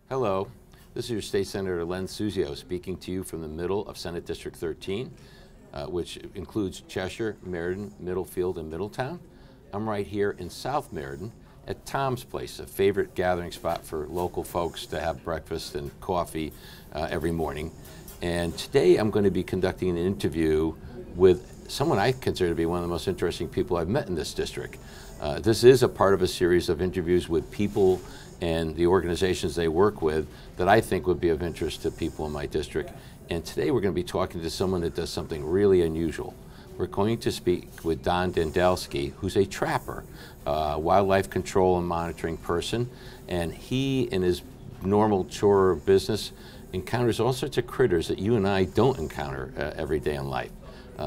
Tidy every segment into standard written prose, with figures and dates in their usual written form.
Hello, this is your State Senator Len Suzio speaking to you from the middle of Senate District 13, which includes Cheshire, Meriden, Middlefield, and Middletown. I'm right here in South Meriden at Tom's Place, a favorite gathering spot for local folks to have breakfast and coffee every morning. And today I'm going to be conducting an interview with someone I consider to be one of the most interesting people I've met in this district. This is a part of a series of interviews with people and the organizations they work with that I think would be of interest to people in my district. And today we're going to be talking to someone that does something really unusual. We're going to speak with Dandelski, who's a trapper, wildlife control and monitoring person, and he, in his normal chore business, encounters all sorts of critters that you and I don't encounter every day in life.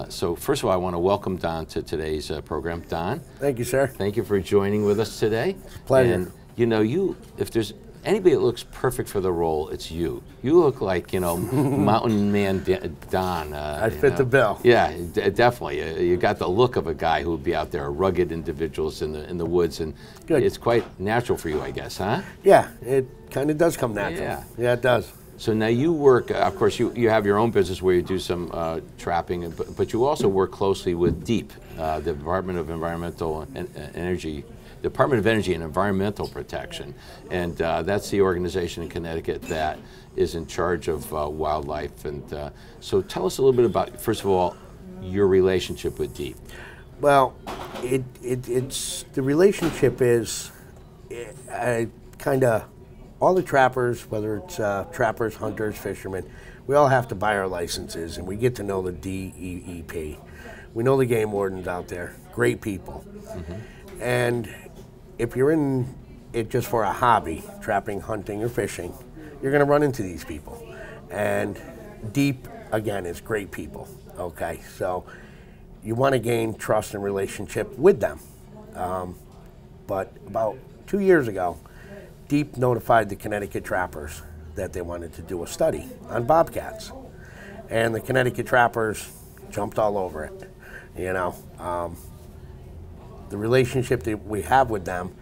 So first of all, I want to welcome Don to today's program. Don. Thank you, sir. Thank you for joining with us today. It's a pleasure. And you know, if there's anybody that looks perfect for the role, it's you. You look like, you know, Mountain Man Don. I fit the bill. Yeah, definitely. You got the look of a guy who would be out there, rugged individuals in the woods, and Good. It's quite natural for you, I guess, huh? Yeah, it kind of does come natural. Yeah, it does. So now you work, of course, you have your own business where you do some trapping, but you also work closely with DEEP, the Department of Energy and Environmental Protection, and that's the organization in Connecticut that is in charge of wildlife. And so tell us a little bit about, first of all, your relationship with DEEP. Well, it's the relationship is kind of all the trappers, whether it's trappers, hunters, fishermen, we all have to buy our licenses, and we get to know the DEEP. We know the game wardens out there, great people. Mm-hmm. And if you're in it just for a hobby, trapping, hunting, or fishing, you're going to run into these people. And DEEP, again, is great people, okay? So you want to gain trust and relationship with them. But about 2 years ago, DEEP notified the Connecticut trappers that they wanted to do a study on bobcats. And the Connecticut trappers jumped all over it, you know. The relationship that we have with them,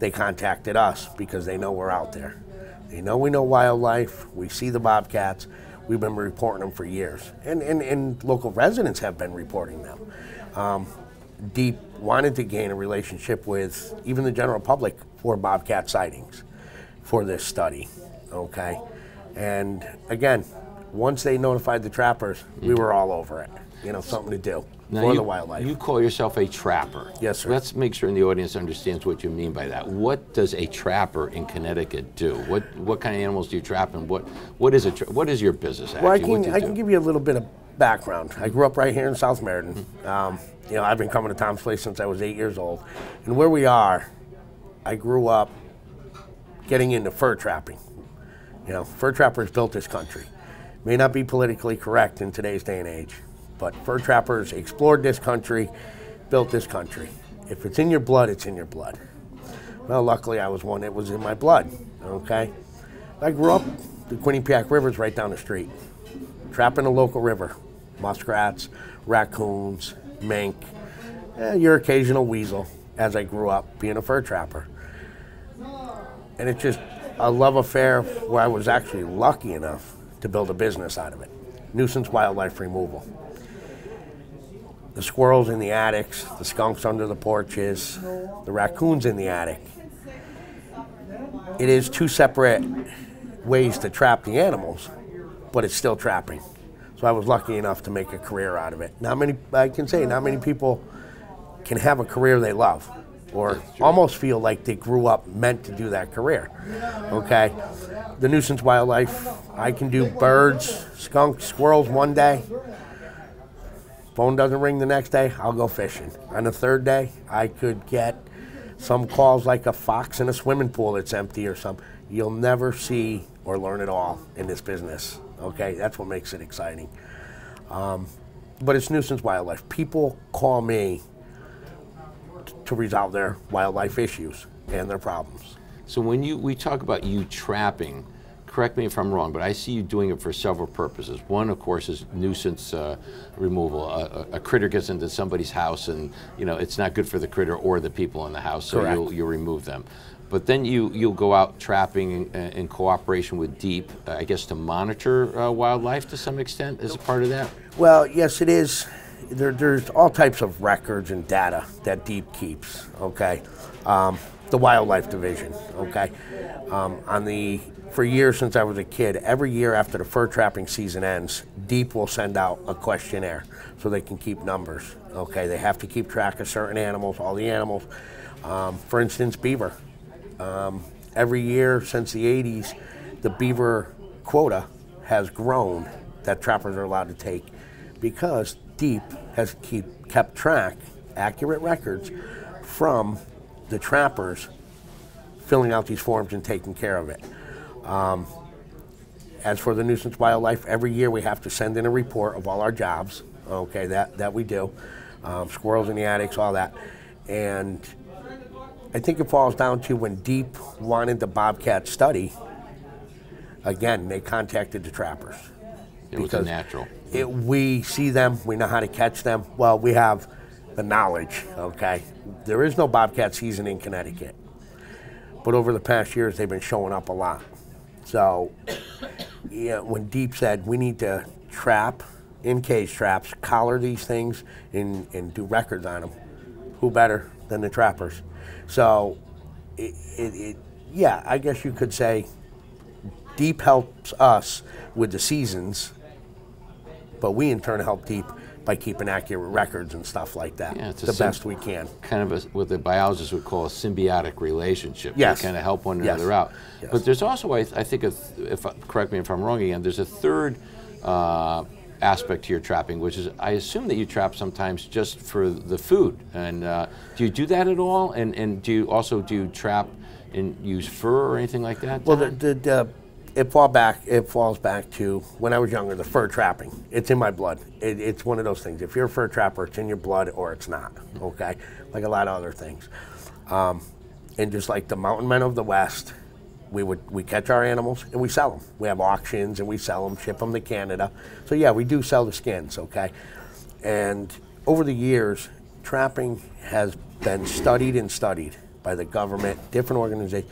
they contacted us because they know we're out there. They know we know wildlife, we see the bobcats, we've been reporting them for years. And local residents have been reporting them. DEEP wanted to gain a relationship with even the general public for bobcat sightings for this study, okay? And again, once they notified the trappers, we were all over it. You know, something to do for the wildlife. You call yourself a trapper. Yes, sir. Let's make sure the audience understands what you mean by that. What does a trapper in Connecticut do? What kind of animals do you trap, and what is your business actually? Well, I can give you a little bit of background. I grew up right here in South Meriden. You know, I've been coming to Tom's Place since I was 8 years old. And where we are, I grew up getting into fur trapping. You know, fur trappers built this country. May not be politically correct in today's day and age, but fur trappers explored this country, built this country. If it's in your blood, it's in your blood. Well, luckily I was one that was in my blood, okay? I grew up, the Quinnipiac River's right down the street. Trapping the local river, muskrats, raccoons, mink, your occasional weasel, as I grew up being a fur trapper. And it's just a love affair where I was actually lucky enough to build a business out of it. Nuisance Wildlife Removal. The squirrels in the attics, the skunks under the porches, the raccoons in the attic. It is two separate ways to trap the animals, but it's still trapping. So I was lucky enough to make a career out of it. Not many people can have a career they love, or almost feel like they grew up meant to do that career, okay? The nuisance wildlife, I can do birds, skunks, squirrels one day. Phone doesn't ring the next day, I'll go fishing. On the third day, I could get some calls like a fox in a swimming pool that's empty or something. You'll never see or learn it all in this business, okay? That's what makes it exciting. But it's nuisance wildlife. People call me to resolve their wildlife issues and their problems. So when we talk about you trapping, correct me if I'm wrong, but I see you doing it for several purposes. One, of course, is nuisance removal. A critter gets into somebody's house, and you know it's not good for the critter or the people in the house, so you'll remove them. But then you'll go out trapping in cooperation with DEEP, I guess, to monitor wildlife to some extent as a part of that? Well, yes, it is. There's all types of records and data that DEEP keeps, okay? The Wildlife Division, okay? For years since I was a kid, every year after the fur trapping season ends, DEEP will send out a questionnaire so they can keep numbers, okay? They have to keep track of certain animals, all the animals. For instance, beaver. Every year since the 80s, the beaver quota has grown that trappers are allowed to take because DEEP has kept track, accurate records from the trappers filling out these forms and taking care of it. As for the nuisance wildlife, every year we have to send in a report of all our jobs, okay, that we do, squirrels in the attics, all that. And I think it falls down to when DEEP wanted the Bobcat study, again, they contacted the trappers. It was a natural. We see them, we know how to catch them. Well, we have the knowledge, okay? There is no Bobcat season in Connecticut. But over the past years, they've been showing up a lot. So, yeah, when DEEP said we need to trap in cage traps, collar these things, and do records on them, who better than the trappers? So, yeah, I guess you could say DEEP helps us with the seasons, but we in turn help DEEP by keeping accurate records and stuff like that, yeah, it's the best we can. Kind of what the biologists would call a symbiotic relationship. Yes. They kind of help one Yes. another out. Yes. But there's also, I think, correct me if I'm wrong again, there's a third aspect to your trapping, which is I assume that you trap sometimes just for the food. And do you do that at all? And do you trap and use fur or anything like that? Well, it falls back to when I was younger, the fur trapping. It's in my blood. It's one of those things. If you're a fur trapper, it's in your blood or it's not, okay? Like a lot of other things. And just like the mountain men of the West, we catch our animals and we sell them. We have auctions and we sell them, ship them to Canada. So yeah, we do sell the skins, okay? And over the years, trapping has been studied and studied by the government, different organizations.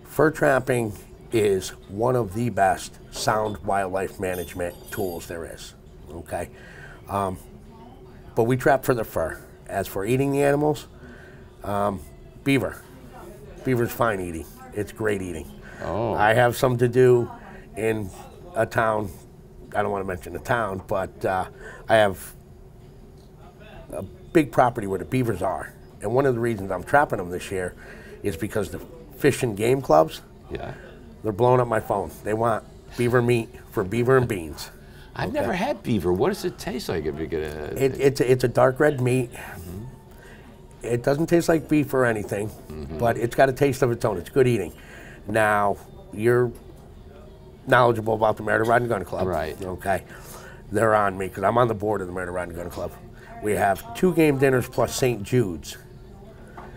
Fur trapping is one of the best sound wildlife management tools there is, okay? But we trap for the fur. As for eating the animals, beaver. Beaver's fine eating. It's great eating. Oh. I have some to do in a town, I don't want to mention the town, but I have a big property where the beavers are. And one of the reasons I'm trapping them this year is because the Fish and Game clubs, Yeah. they're blowing up my phone. They want beaver meat for Beaver and Beans. I've never had beaver. What does it taste like if you get a... It's a dark red meat. Mm-hmm. It doesn't taste like beef or anything, mm-hmm. but it's got a taste of its own. It's good eating. Now, you're knowledgeable about the Merida Rod and Gun Club. Right. Okay. They're on me because I'm on the board of the Merida Rod and Gun Club. We have 2 game dinners plus St. Jude's.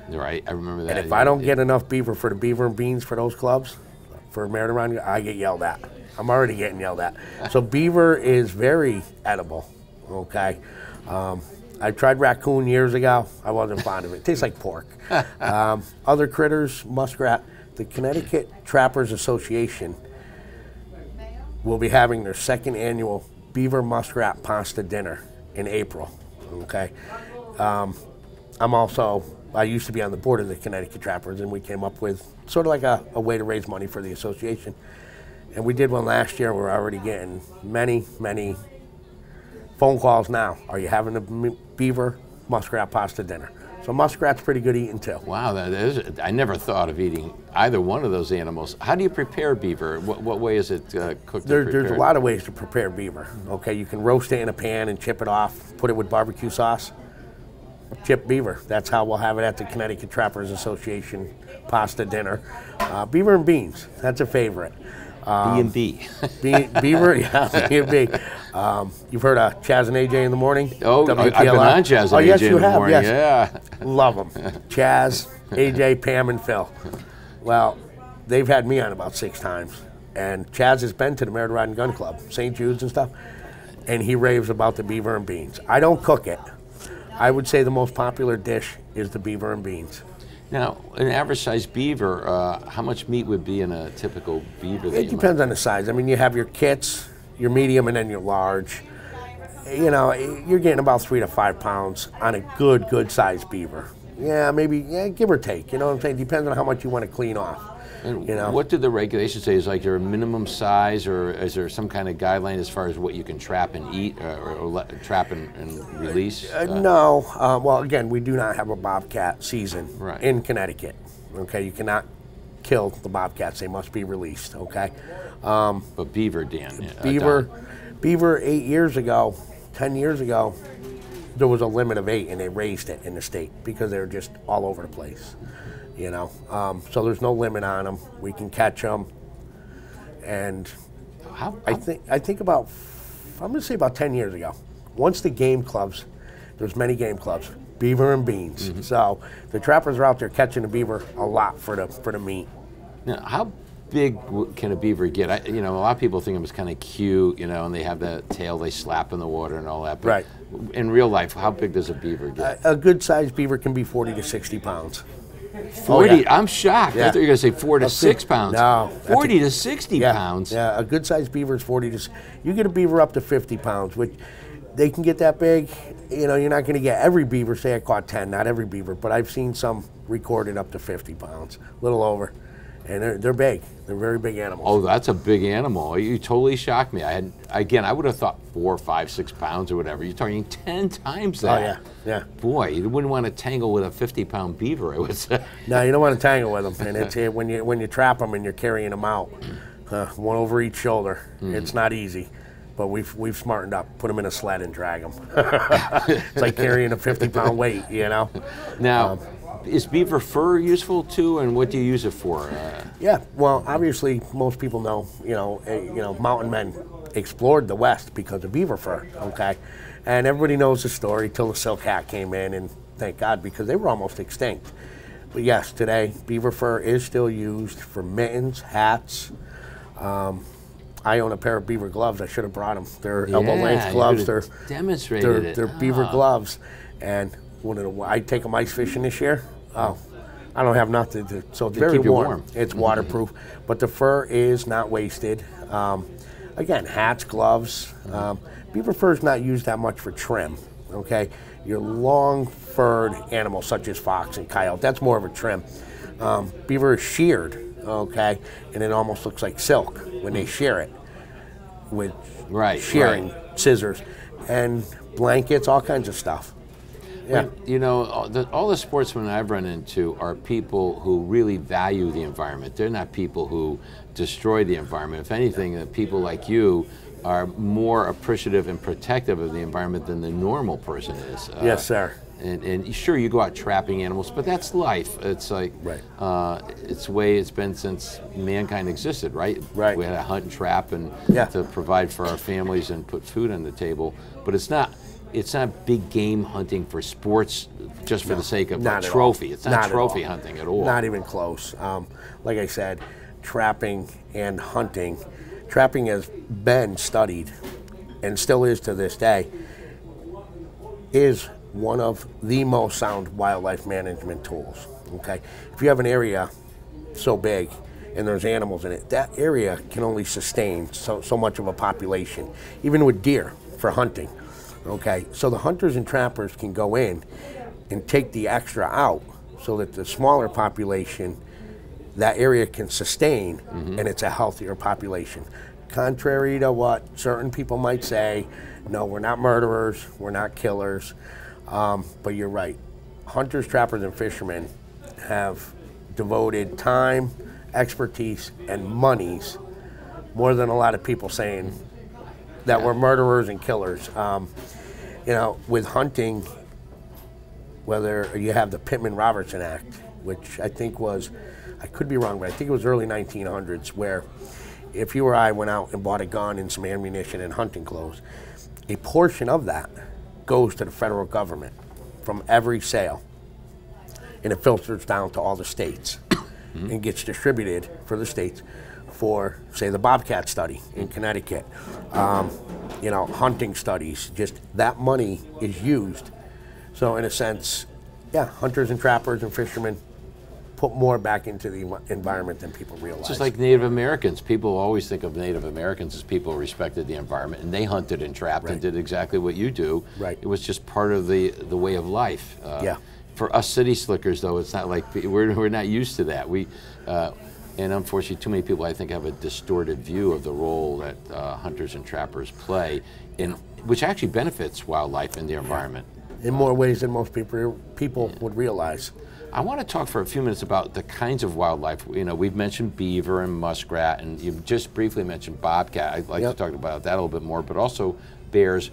Right, I remember that. And if I don't get enough beaver for the Beaver and Beans for those clubs, for Merida Rod, I get yelled at. I'm already getting yelled at. So beaver is very edible, okay? I tried raccoon years ago. I wasn't fond of it. It tastes like pork. Other critters, muskrat. The Connecticut Trappers Association will be having their 2nd annual Beaver Muskrat Pasta Dinner in April, okay? I used to be on the board of the Connecticut Trappers, and we came up with sort of like a way to raise money for the association. And we did one last year. We're already getting many, many phone calls now. Are you having a beaver muskrat pasta dinner? So muskrat's pretty good eating too. Wow, I never thought of eating either one of those animals. How do you prepare beaver? What way is it cooked? There's a lot of ways to prepare beaver. Okay, you can roast it in a pan and chip it off, put it with barbecue sauce. Chip beaver. That's how we'll have it at the Connecticut Trappers Association pasta dinner. Beaver and Beans. That's a favorite. B&B. Beaver, yeah, B&B. You've heard of Chaz and AJ in the morning? Oh, WPLR? I've been on Chaz and AJ yes, you in the have, morning. Yes. Yeah. Love them. Chaz, AJ, Pam, and Phil. Well, they've had me on about 6 times. And Chaz has been to the Merida Rod and Gun Club, St. Jude's and stuff, and he raves about the Beaver and Beans. I don't cook it. I would say the most popular dish is the Beaver and Beans. Now, an average sized beaver, how much meat would be in a typical beaver? It depends on the size. I mean, you have your kits, your medium, and then your large. You know, you're getting about 3 to 5 pounds on a good sized beaver. Yeah, maybe, yeah, give or take. You know what I'm saying? Depends on how much you want to clean off. And you know? What do the regulations say? Is like there a minimum size, or is there some kind of guideline as far as what you can trap and eat, or trap and release? No. Well, again, we do not have a Bobcat season Right. in Connecticut. Okay, you cannot kill the Bobcats; they must be released. Okay. But beaver, Dan. Beaver 8 years ago, 10 years ago, there was a limit of 8, and they raised it in the state because they were just all over the place. You know, so there's no limit on them. We can catch them, and I think about, I'm going to say about 10 years ago. Once the game clubs, there's many game clubs, Beaver and Beans. Mm-hmm. So the trappers are out there catching the beaver a lot for the meat. Now, how big can a beaver get? You know, a lot of people think it was kind of cute, you know, and they have that tail they slap in the water and all that. But right. In real life, how big does a beaver get? A good-sized beaver can be 40 to 60 pounds. 40? Oh, yeah. I'm shocked. Yeah. I thought you were going to say 4 to 6 pounds. No. 40 to 60 pounds. Yeah, a good-sized beaver is 40 to. You get a beaver up to 50 pounds, which they can get that big. You know, you're not going to get every beaver. Say I caught 10, not every beaver, but I've seen some recorded up to 50 pounds, a little over. And they're big. They're very big animals. Oh, that's a big animal. You totally shocked me. I would have thought 4, 5, 6 pounds or whatever. You're talking 10 times that. Oh, yeah, yeah. Boy, you wouldn't want to tangle with a 50-pound beaver, I would say. No, you don't want to tangle with them. And it's when you trap them and you're carrying them out, one over each shoulder. It's not easy. But we've smartened up. Put them in a sled and drag them. It's like carrying a 50-pound weight, you know. Now, is beaver fur useful too, and what do you use it for? Yeah, well, obviously most people know, mountain men explored the West because of beaver fur. Okay, and everybody knows the story till the silk hat came in, and thank God, because they were almost extinct. But yes, today beaver fur is still used for mittens, hats. I own a pair of beaver gloves. I should have brought them. They're elbow-length gloves. They're beaver gloves, and I take them ice fishing this year. Oh, I don't have nothing to, so it's very warm. It's waterproof, but the fur is not wasted. Again, hats, gloves. Beaver fur is not used that much for trim. Okay, your long-furred animals such as fox and coyote, that's more of a trim. Beaver is sheared. Okay, and it almost looks like silk when they shear it with shearing scissors and blankets, all kinds of stuff. Yeah. You know, all the sportsmen I've run into are people who really value the environment. They're not people who destroy the environment. If anything, people like you are more appreciative and protective of the environment than the normal person is. Yes, sir. And sure, you go out trapping animals, but that's life. It's like, it's the way it's been since mankind existed, right? Right. We had to hunt and trap and to provide for our families and put food on the table. But it's not big game hunting for sports just for the sake of a trophy. It's not trophy hunting at all. Not even close. Like I said, trapping and hunting. Trapping has been studied, and still is to this day, is one of the most sound wildlife management tools. Okay, if you have an area so big and there's animals in it, that area can only sustain so much of a population, even with deer for hunting. Okay, so the hunters and trappers can go in and take the extra out so that the smaller population, that area can sustain, and it's a healthier population. Contrary to what certain people might say, no, we're not murderers, we're not killers, but you're right. Hunters, trappers, and fishermen have devoted time, expertise, and monies more than a lot of people saying that we're murderers and killers. You know, with hunting, whether you have the Pittman-Robertson Act, which I think was, I could be wrong, but I think it was early 1900s, where if you or I went out and bought a gun and some ammunition and hunting clothes, a portion of that goes to the federal government from every sale, and it filters down to all the states and gets distributed for the states for, say, the Bobcat study in Connecticut, you know, hunting studies. Just that money is used. So in a sense, yeah, hunters and trappers and fishermen put more back into the environment than people realize. Just like Native Americans. People always think of Native Americans as people who respected the environment, and they hunted and trapped and did exactly what you do. Right. It was just part of the way of life. Yeah. For us city slickers, though, it's not like we're not used to that. And unfortunately, too many people, I think, have a distorted view of the role that hunters and trappers play, which actually benefits wildlife and the environment. In more ways than most people would realize. I want to talk for a few minutes about the kinds of wildlife. You know, we've mentioned beaver and muskrat, and you just briefly mentioned bobcat. I'd like to talk about that a little bit more, but also bears.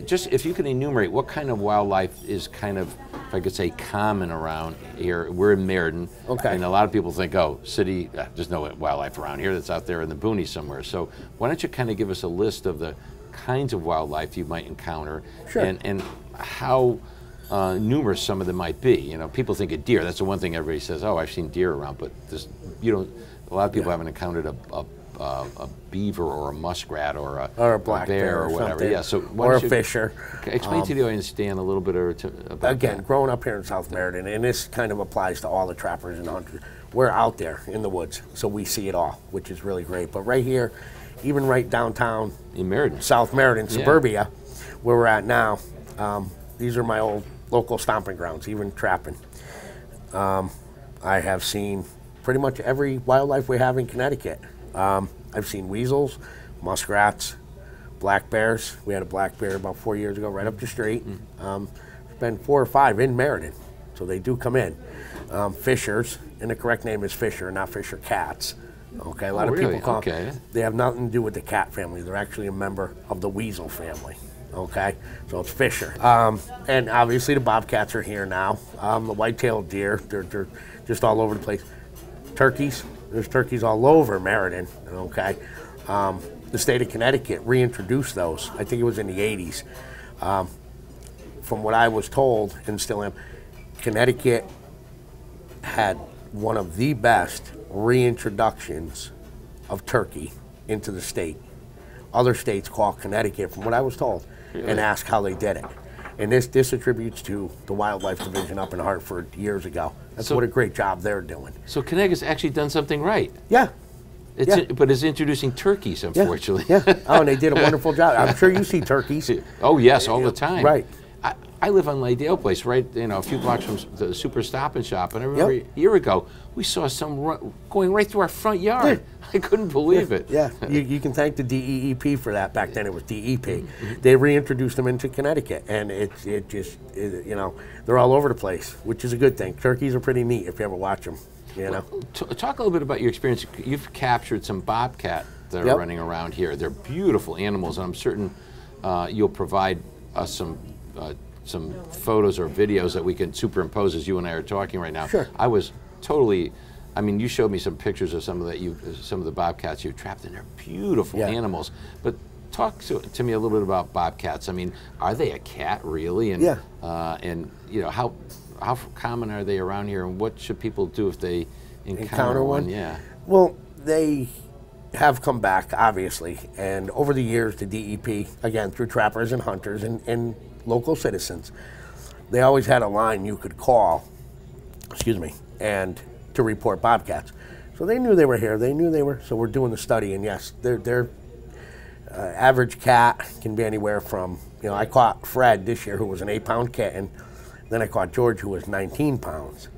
Just if you could enumerate what kind of wildlife is kind of, if I could say, common around here. We're in Meriden, and a lot of people think, oh, city, there's no wildlife around here. That's out there in the boonies somewhere. So why don't you kind of give us a list of the kinds of wildlife you might encounter, and how numerous some of them might be. You know, people think of deer. That's the one thing everybody says, oh, I've seen deer around, but this, you know, a lot of people haven't encountered a beaver or a muskrat or a black bear or whatever. Something. Yeah, so or a fisher. Explain to the audience, Dan, a little bit about again, that. Growing up here in South Meriden, and this kind of applies to all the trappers and hunters. We're out there in the woods, so we see it all, which is really great. But right here, even right downtown in Meriden, South Meriden, suburbia, where we're at now, these are my old local stomping grounds, even trapping. I have seen pretty much every wildlife we have in Connecticut. I've seen weasels, muskrats, black bears. We had a black bear about 4 years ago right up the street. There's been 4 or 5 in Meriden, so they do come in. Fishers, and the correct name is fisher, not fisher cats. Okay, a lot of people call them. They have nothing to do with the cat family. They're actually a member of the weasel family. Okay, so it's fisher. And obviously the bobcats are here now. The white-tailed deer, they're just all over the place. Turkeys, there's turkeys all over Meriden. Okay, the state of Connecticut reintroduced those. I think it was in the 80s. From what I was told, and still am, Connecticut had one of the best reintroductions of turkey into the state. Other states call Connecticut, from what I was told, and ask how they did it. And this attributes to the Wildlife Division up in Hartford years ago. That's what a great job they're doing. So Connecticut's actually done something right. Yeah. But it's introducing turkeys, unfortunately. Oh, and they did a wonderful job. I'm sure you see turkeys. Oh, yes, all the time. Right. I live on Laydale Place, right, a few blocks from the Super Stop and Shop, and I remember a year ago, we saw some going right through our front yard. I couldn't believe it. Yeah, you can thank the DEEP for that. Back then it was DEP. They reintroduced them into Connecticut, and they're all over the place, which is a good thing. Turkeys are pretty neat if you ever watch them, you know. Talk a little bit about your experience. You've captured some bobcat that are running around here. They're beautiful animals, and I'm certain you'll provide us some photos or videos that we can superimpose as you and I are talking right now. Sure. I was totally, I mean, you showed me some pictures of some of the bobcats you've trapped, and they're beautiful animals. But talk to me a little bit about bobcats. I mean, are they a cat really? And and you know, how common are they around here, and what should people do if they encounter one? Yeah. Well, they have come back, obviously, and over the years, the DEP, again, through trappers and hunters and local citizens, they always had a line you could call, and to report bobcats. So they knew they were here. They knew they were. So we're doing the study, and yes, their average cat can be anywhere from, I caught Fred this year, who was an 8-pound kitten. Then I caught George, who was 19 pounds.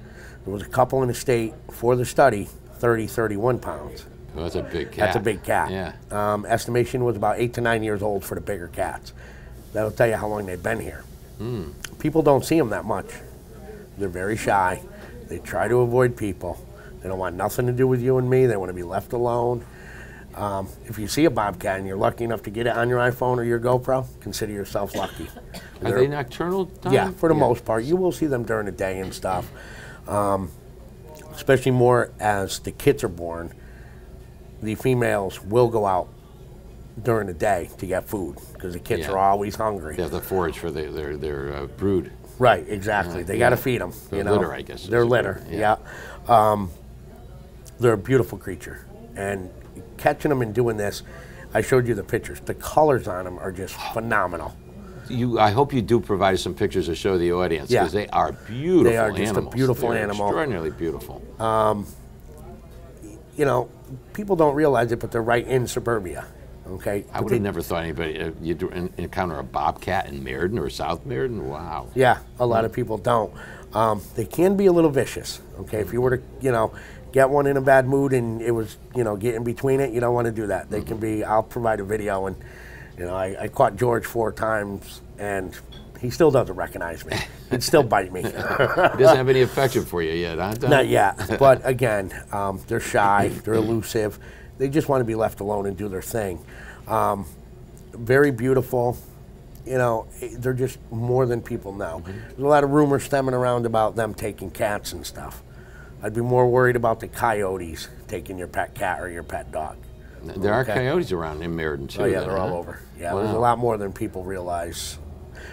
There was a couple in the state for the study, 30, 31 pounds. Well, that's a big cat. That's a big cat. Yeah. Estimation was about 8 to 9 years old for the bigger cats. That'll tell you how long they've been here. People don't see them that much. They're very shy. They try to avoid people. They don't want nothing to do with you and me. They want to be left alone. If you see a bobcat and you're lucky enough to get it on your iPhone or your GoPro, consider yourself lucky. Are they nocturnal time? Yeah, for the most part. You will see them during the day and stuff. Especially more as the kits are born. The females will go out during the day to get food because the kids are always hungry. They have to forage for their brood. Right, exactly. They got to feed them. Their litter, I guess. Their litter, they're a beautiful creature. And catching them and doing this, I showed you the pictures. The colors on them are just phenomenal. I hope you do provide us some pictures to show the audience, Yeah. because they are beautiful They are just animals. a beautiful They're animal. extraordinarily beautiful. You know, people don't realize it, but they're right in suburbia. Okay. I would have never thought anybody you'd encounter a bobcat in Meriden or South Meriden. Wow. Yeah, a lot of people don't. They can be a little vicious. Okay, if you were to, you know, get one in a bad mood and it was, you know, get in between it, you don't want to do that. They can be. I'll provide a video, and you know, I caught George 4 times, and he still doesn't recognize me. He'd still bite me. He doesn't have any affection for you yet, huh? Don? Not yet, but again, they're shy, they're elusive. They just want to be left alone and do their thing. Very beautiful. You know, they're just more than people know. There's a lot of rumors stemming around about them taking cats and stuff. I'd be more worried about the coyotes taking your pet cat or your pet dog. There are coyotes around in Meriden, too. Oh, yeah, then, they're huh? all over. Yeah, Wow. there's a lot more than people realize.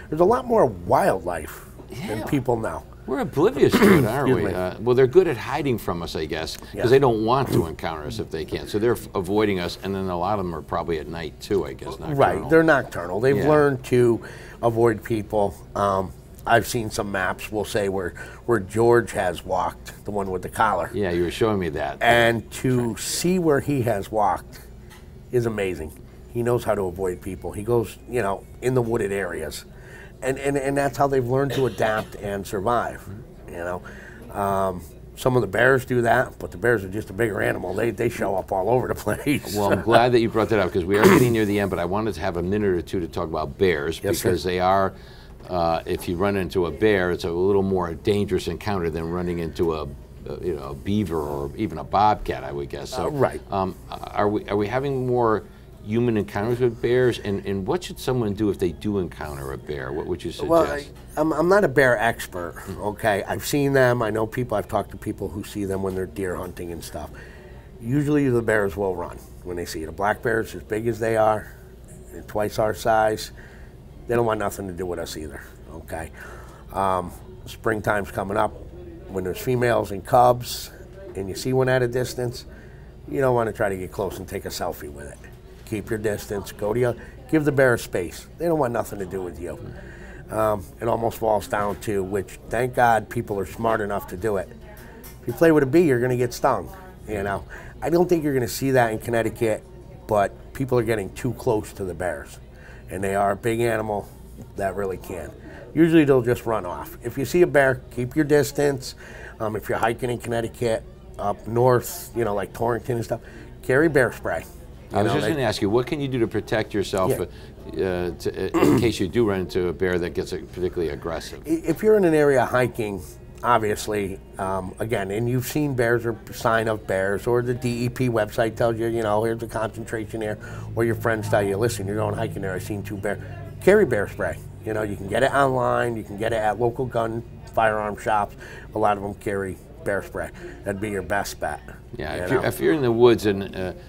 There's a lot more wildlife than people know. We're oblivious to it, aren't we? Excuse me. Well, they're good at hiding from us, I guess, because Yeah. they don't want to encounter us if they can. So they're avoiding us, and then a lot of them are probably at night, too, I guess. Nocturnal. Right, they're nocturnal. They've Yeah. learned to avoid people. I've seen some maps, we'll say, where George has walked, the one with the collar. Yeah, you were showing me that. And to see where he has walked is amazing. He knows how to avoid people. He goes, you know, in the wooded areas. And that's how they've learned to adapt and survive, you know. Some of the bears do that, but the bears are just a bigger animal. They show up all over the place. Well, I'm glad that you brought that up, because we are getting near the end, but I wanted to have a minute or two to talk about bears, Yes, because sir. they are, if you run into a bear, it's a little more dangerous encounter than running into a beaver or even a bobcat, I would guess. So, right. Are we having more human encounters with bears, and what should someone do if they do encounter a bear? What would you suggest? Well, I'm not a bear expert, okay? I've seen them. I know people. I've talked to people who see them when they're deer hunting and stuff. Usually the bears will run when they see it. A black bear is as big as they are, and twice our size. They don't want nothing to do with us either, okay? Springtime's coming up. When there's females and cubs, and you see one at a distance, you don't want to try to get close and take a selfie with it. Keep your distance. Give the bear space. They don't want nothing to do with you. It almost falls down to, which thank God people are smart enough to do it. If you play with a bee, you're going to get stung. You know, I don't think you're going to see that in Connecticut, but people are getting too close to the bears, and they are a big animal that really can. Usually they'll just run off. If you see a bear, keep your distance. If you're hiking in Connecticut, up north, you know, like Torrington and stuff, carry bear spray. I was just going to ask you, what can you do to protect yourself in case you do run into a bear that gets particularly aggressive? If you're in an area hiking, obviously, again, and you've seen bears or sign of bears, or the DEP website tells you, you know, here's a concentration here, or your friends tell you, listen, you're going hiking there, I've seen 2 bears. Carry bear spray. You know, you can get it online, you can get it at local gun firearm shops. A lot of them carry bear spray. That'd be your best bet. Yeah, if you're in the woods, and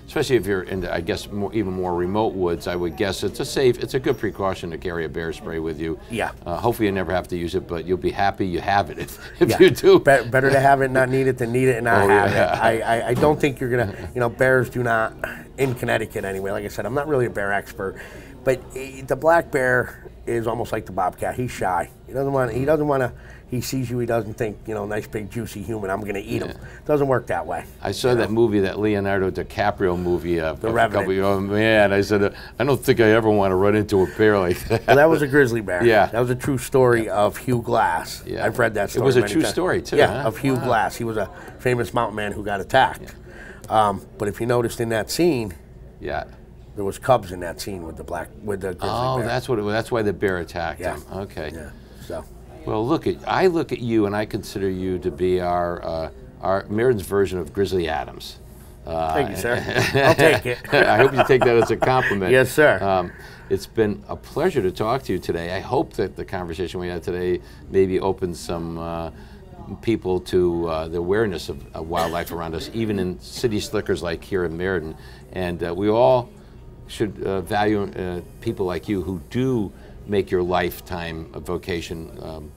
especially if you're in the, I guess, even more remote woods, I would guess it's a good precaution to carry a bear spray with you. Yeah. Hopefully you never have to use it, but you'll be happy you have it if you do. Better to have it and not need it than need it and not have yeah. it. I don't think you're going to, you know, bears do not, in Connecticut anyway, like I said, I'm not really a bear expert, but the black bear is almost like the bobcat. He's shy. He doesn't want to, he sees you, he doesn't think, you know, nice big juicy human, I'm going to eat him. Doesn't work that way. I saw that movie, that Leonardo DiCaprio movie, The Revenant. oh man, I said, I don't think I ever want to run into a bear like that. Well, that was a grizzly bear. Yeah. That was a true story of Hugh Glass. Yeah. I've read that story. It was a many true times. story too, Yeah, huh? of Hugh Glass. He was a famous mountain man who got attacked. But if you noticed in that scene, Yeah. there was cubs in that scene with the grizzly Oh, bear. that's why the bear attacked Yeah. him. Okay. Yeah. So. Well, I look at you, and I consider you to be our Meriden's version of Grizzly Adams. Thank you, sir. I'll take it. I hope you take that as a compliment. Yes, sir. It's been a pleasure to talk to you today. I hope that the conversation we had today maybe opens some people to the awareness of wildlife around us, even in city slickers like here in Meriden. And we all should value people like you who do make your lifetime vocation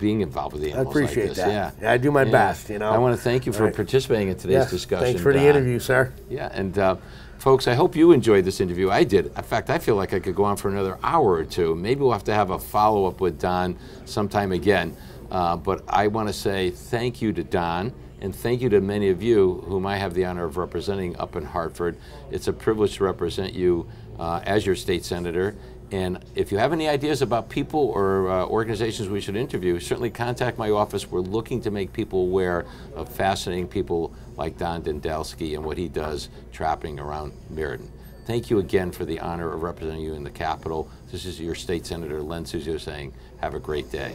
being involved with the I animals appreciate like this. that. Yeah, I do my best, you know. I want to thank you for Right. participating in today's discussion. Thanks for the Don. interview, sir. Yeah, and folks, I hope you enjoyed this interview. I did. In fact, I feel like I could go on for another hour or two. Maybe we'll have to have a follow-up with Don sometime again. But I want to say thank you to Don, and thank you to many of you whom I have the honor of representing up in Hartford. It's a privilege to represent you as your state senator. And if you have any ideas about people or organizations we should interview, certainly contact my office. We're looking to make people aware of fascinating people like Don Dandelski and what he does trapping around Meriden. Thank you again for the honor of representing you in the Capitol. This is your state senator, Len Suzio, saying, have a great day.